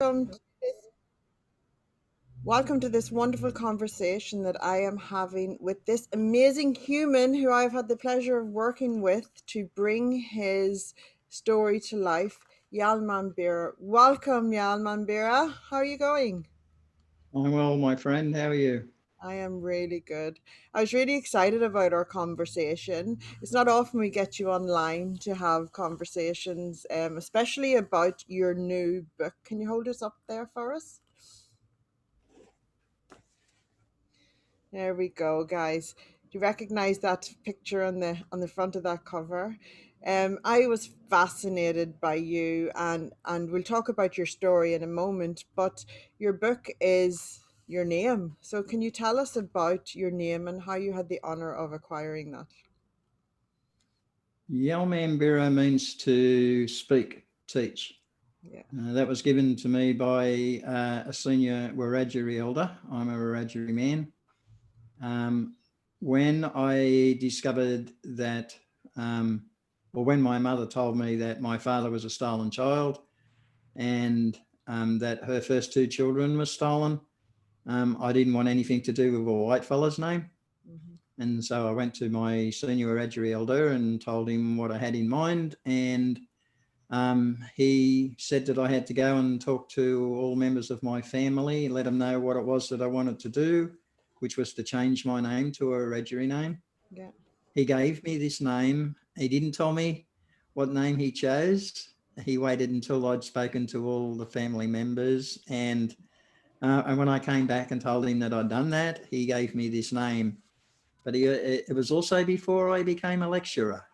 welcome to this, welcome to this wonderful conversation that I am having with this amazing human who I've had the pleasure of working with to bring his story to life, YALMAMBIRRA. Welcome, YALMAMBIRRA. How are you going? I'm well, my friend. How are you? I am really good. I was really excited about our conversation. It's not often we get you online to have conversations, especially about your new book. Can you hold us up there for us? There we go, guys. Do you recognize that picture on the front of that cover? I was fascinated by you, and we'll talk about your story in a moment. But your book is your name. So can you tell us about your name and how you had the honor of acquiring that? YALMAMBIRRA means to speak, teach. Yeah. That was given to me by a senior Wiradjuri elder. I'm a Wiradjuri man. Um, when I discovered that, when my mother told me that my father was a stolen child and that her first two children were stolen, I didn't want anything to do with a white fella's name. Hmm. And so I went to my senior Wiradjuri elder and told him what I had in mind. And he said that I had to go and talk to all members of my family, let them know what it was that I wanted to do, which was to change my name to a Wiradjuri name. Yeah. He gave me this name. He didn't tell me what name he chose. He waited until I'd spoken to all the family members. And when I came back and told him that I'd done that, he gave me this name. But it was also before I became a lecturer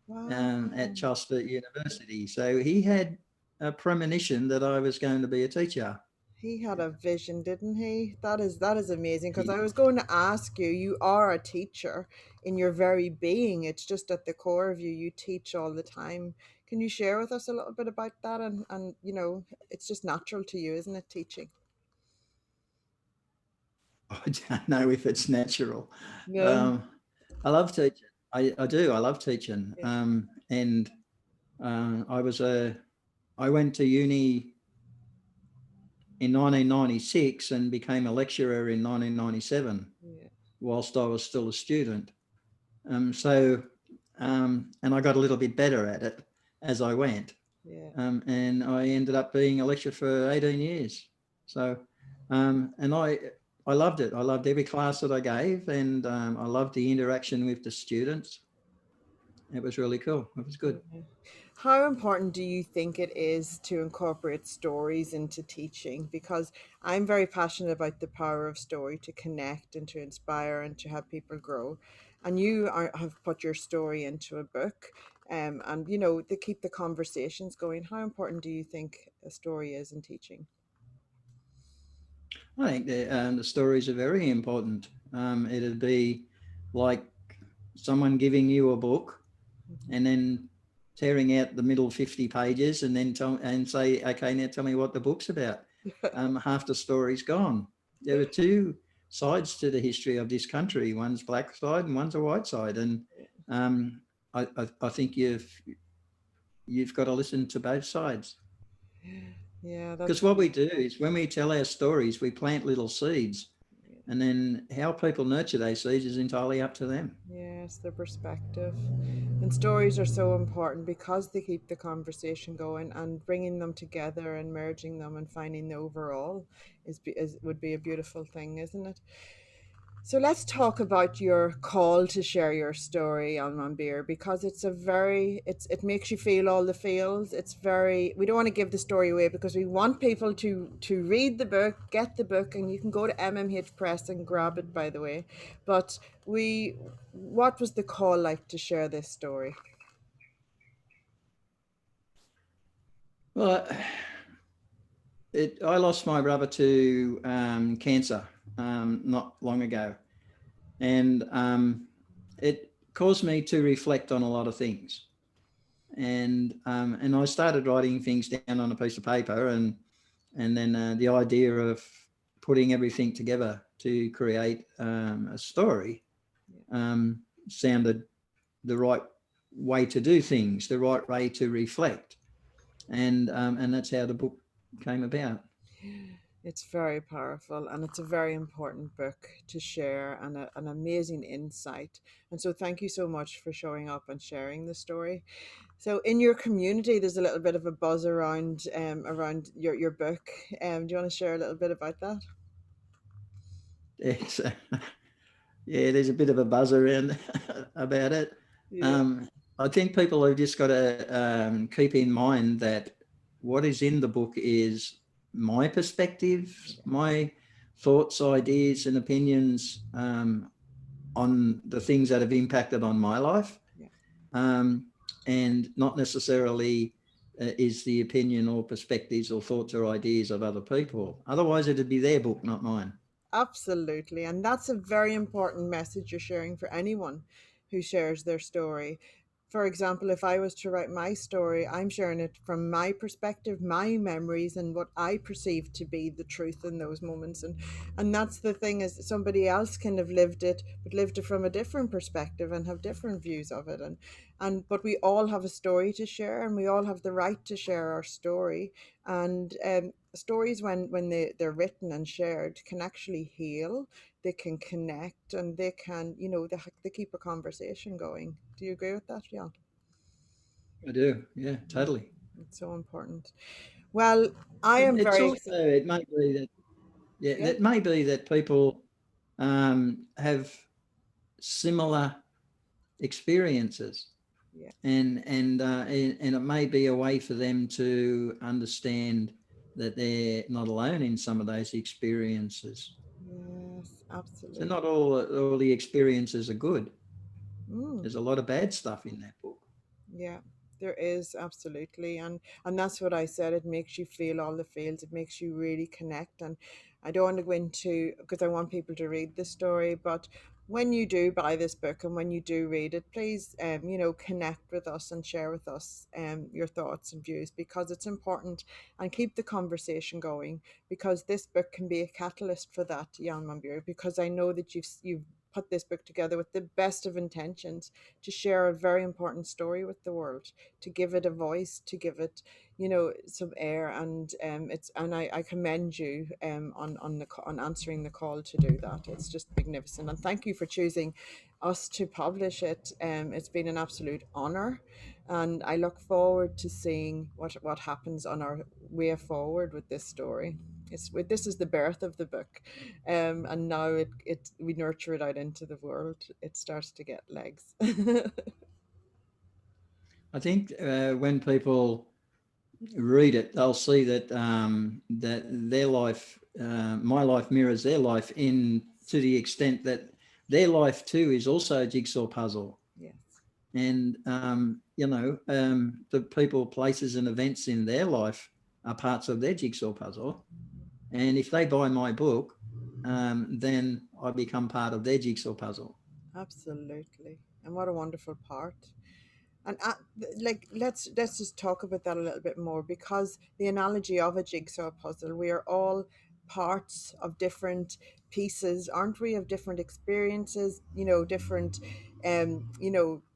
Wow. at Charles Sturt University. So he had a premonition that I was going to be a teacher. He had a vision, didn't he? That is amazing because He, I was going to ask you, you are a teacher in your very being. It's just at the core of you, you teach all the time. Can you share with us a little bit about that? And it's just natural to you, isn't it, teaching? I don't know if it's natural. No. Um, I love teaching. I do. I love teaching. Yeah. And I went to uni in 1996 and became a lecturer in 1997 Yeah. whilst I was still a student. And I got a little bit better at it as I went. Yeah. And I ended up being a lecturer for 18 years. So, and I loved it. I loved every class that I gave, and I loved the interaction with the students. It was really cool. It was good. Yeah. How important do you think it is to incorporate stories into teaching? Because I'm very passionate about the power of story to connect and to inspire and to have people grow. And have put your story into a book, and to keep the conversations going. How important do you think a story is in teaching? I think the stories are very important. It'd be like someone giving you a book Mhm. and then tearing out the middle 50 pages and then say, okay, now tell me what the book's about. Half the story's gone. There are two sides to the history of this country. One's black side and one's a white side. And um, I think you've got to listen to both sides. Yeah, that's Because what we do beautiful. is when we tell our stories, we plant little seeds. And then how people nurture those seeds is entirely up to them. Yes, the perspective. And stories are so important because they keep the conversation going, and bringing them together and merging them and finding the overall would be a beautiful thing, isn't it? So let's talk about your call to share your story on Mambir, because it makes you feel all the feels. It's very, we don't want to give the story away because we want people to read the book, get the book, and you can go to MMH Press and grab it, by the way. But we what was the call like to share this story? Well, I lost my brother to cancer not long ago, and it caused me to reflect on a lot of things. And I started writing things down on a piece of paper, and then the idea of putting everything together to create a story sounded the right way to do things, the right way to reflect, and that's how the book came about. It's very powerful, and it's a very important book to share, and an amazing insight. And so, thank you so much for showing up and sharing the story. So, in your community, there's a little bit of a buzz around your book. Do you want to share a little bit about that? It's, yeah, there's a bit of a buzz around about it. Yeah, Um, I think people have just got to keep in mind that what is in the book is my perspectives, yeah, my thoughts, ideas, and opinions on the things that have impacted on my life, yeah. um, and not necessarily is the opinion or perspectives or thoughts or ideas of other people. Otherwise, it'd be their book, not mine. Absolutely. And that's a very important message you're sharing for anyone who shares their story. For example, if I was to write my story, I'm sharing it from my perspective, my memories, and what I perceive to be the truth in those moments. And that's the thing, is somebody else can have lived it, but lived it from a different perspective and have different views of it. And but we all have a story to share, and we all have the right to share our story. And stories, when they're written and shared, can actually heal, they can connect, and they can, they keep a conversation going. Do you agree with that? Yeah. I do. Yeah, Yeah, totally. it's so important. Well, I am It's very also, it may be that, yeah, yeah, it may be that people have similar experiences, yeah, and it may be a way for them to understand that they're not alone in some of those experiences. yes, So absolutely. not all the experiences are good. Mm. There's a lot of bad stuff in that book. Yeah, there is absolutely, and that's what I said. It makes you feel all the feels. It makes you really connect. And I don't want to go into, because I want people to read the story. But when you do buy this book and when you do read it, please, connect with us and share with us your thoughts and views, because it's important, and keep the conversation going, because this book can be a catalyst for that, Jan Mambir. Because I know that you've put this book together with the best of intentions, to share a very important story with the world, to give it a voice, to give it, some air. And I commend you on answering the call to do that. It's just magnificent, and thank you for choosing us to publish it. It's been an absolute honor, and I look forward to seeing what happens on our way forward with this story. This is the birth of the book, and now it we nurture it out into the world. It starts to get legs. I think when people read it, they'll see that that their life, my life mirrors their life, in to the extent that their life too is also a jigsaw puzzle. Yes. And the people, places, and events in their life are parts of their jigsaw puzzle. And if they buy my book, then I become part of their jigsaw puzzle. Absolutely. And what a wonderful part. And like, let's just talk about that a little bit more, because the analogy of a jigsaw puzzle, we are all parts of different pieces, aren't we, of different experiences, different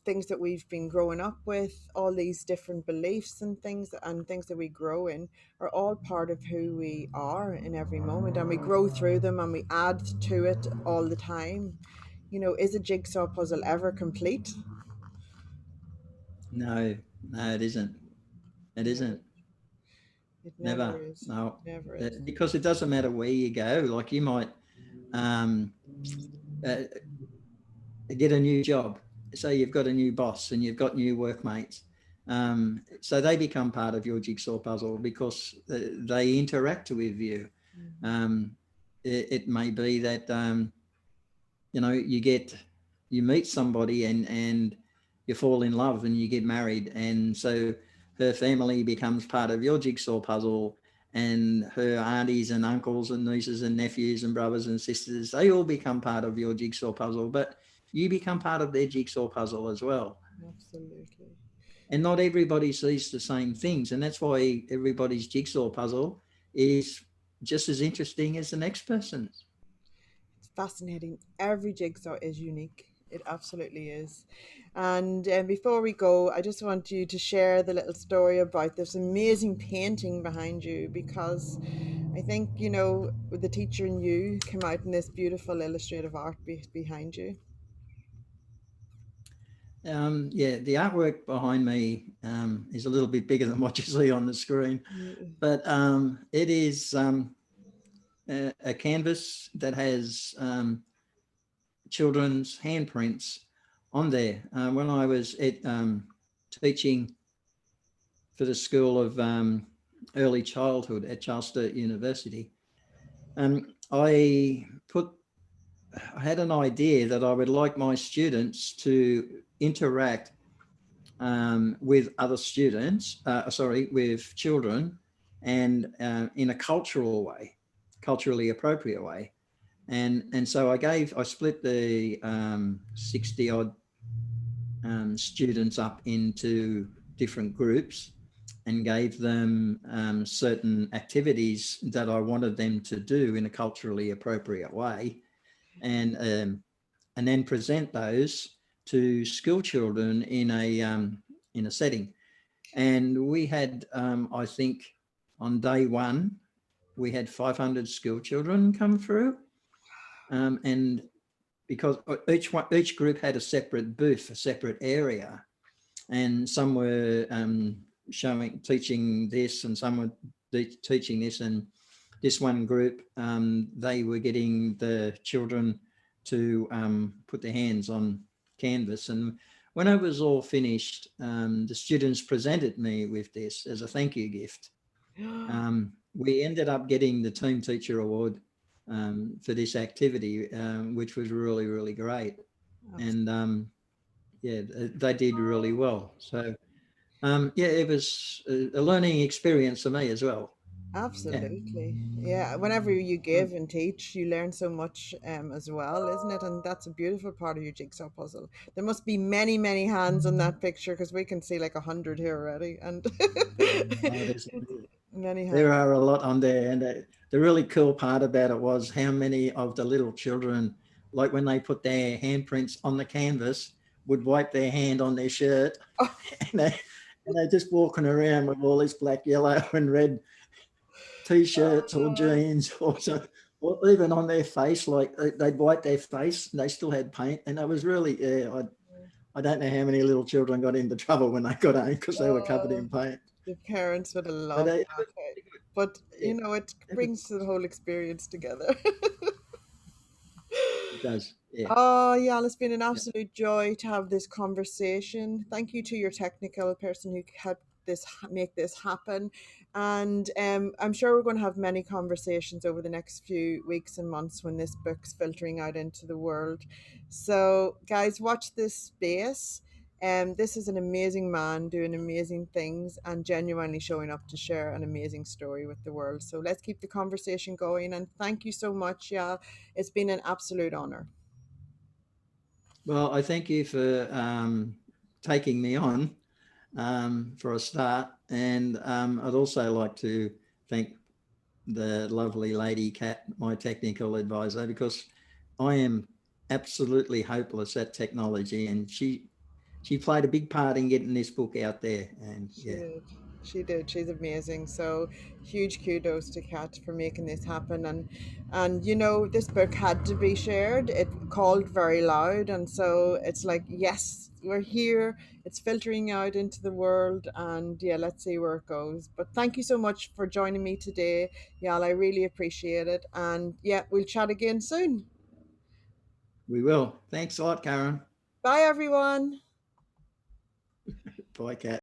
things that we've been growing up with, all these different beliefs and things that we grow in, are all part of who we are in every moment, and we grow through them and we add to it all the time. Is a jigsaw puzzle ever complete? No, no, it isn't. It Never. isn't. It never Never. is. No. Never is. Because it doesn't matter where you go. Like you might um, uh, get a new job. So you've got a new boss and you've got new workmates. So they become part of your jigsaw puzzle because they interact with you. Mhm. Um, it may be that you meet somebody and you fall in love and you get married, and so her family becomes part of your jigsaw puzzle, and her aunties and uncles and nieces and nephews and brothers and sisters, they all become part of your jigsaw puzzle, but you become part of their jigsaw puzzle as well. Absolutely. And not everybody sees the same things, and that's why everybody's jigsaw puzzle is just as interesting as the next person's. It's fascinating. Every jigsaw is unique. It absolutely is. And before we go, I just want you to share the little story about this amazing painting behind you, because I think, you know, the teacher in you came out in this beautiful illustrative art behind you. Yeah, the artwork behind me is a little bit bigger than what you see on the screen, Mm. but it is a canvas that has children's handprints on there. When I was teaching for the School of Early Childhood at Charles Sturt University, I put I had an idea that I would like my students to interact with other students, with children, and in a cultural way, culturally appropriate way. And so I split the 60 odd students up into different groups and gave them certain activities that I wanted them to do in a culturally appropriate way, and then present those to school children in a setting. And we had, I think, on day one, we had 500 school children come through, and because each group had a separate booth, a separate area, and some were teaching this, and some were teaching this, and this one group, they were getting the children to put their hands on canvas. And when it was all finished, the students presented me with this as a thank you gift. We ended up getting the Team Teacher Award for this activity, which was really, really great. And yeah, they did really well. So yeah, it was a learning experience for me as well. Yeah. Absolutely. Yeah. Whenever you give and teach, you learn so much as well, isn't it? And that's a beautiful part of your jigsaw puzzle. There must be many, many hands on that picture because we can see like 100 here already. And Oh, many hands. there are a lot on there. And the really cool part about it was how many of the little children, like when they put their handprints on the canvas, would wipe their hand on their shirt and they're just walking around with all this black, yellow, and red t-shirts or Oh, jeans or even on their face, like they'd wipe their face and they still had paint. And it was really, yeah, I don't know how many little children got into trouble when they got home because they were covered oh, in paint. the parents would have But loved it that. was Eh? really good. But, you Yeah, know, it it, was, brings the whole experience together. it does. Yeah. Oh, yeah, it's been an Yeah. absolute joy to have this conversation. Thank you to your technical person who helped make this happen. And I'm sure we're going to have many conversations over the next few weeks and months when this book's filtering out into the world. So, guys, watch this space. This is an amazing man doing amazing things and genuinely showing up to share an amazing story with the world. So let's keep the conversation going. And thank you so much, yeah. It's been an absolute honor. Well, I thank you for taking me on for a start. And I'd also like to thank the lovely lady Kat, my technical advisor, because I am absolutely hopeless at technology, and she played a big part in getting this book out there. And She yeah, did. She did. She's amazing. So huge kudos to Kat for making this happen. And you know, this book had to be shared. It called very loud. And so it's like, yes, we're here. It's filtering out into the world. And yeah, let's see where it goes. But thank you so much for joining me today. Yal, I really appreciate it. And yeah, we'll chat again soon. we will. Thanks a lot, Karen. Bye everyone. Bye, Kat.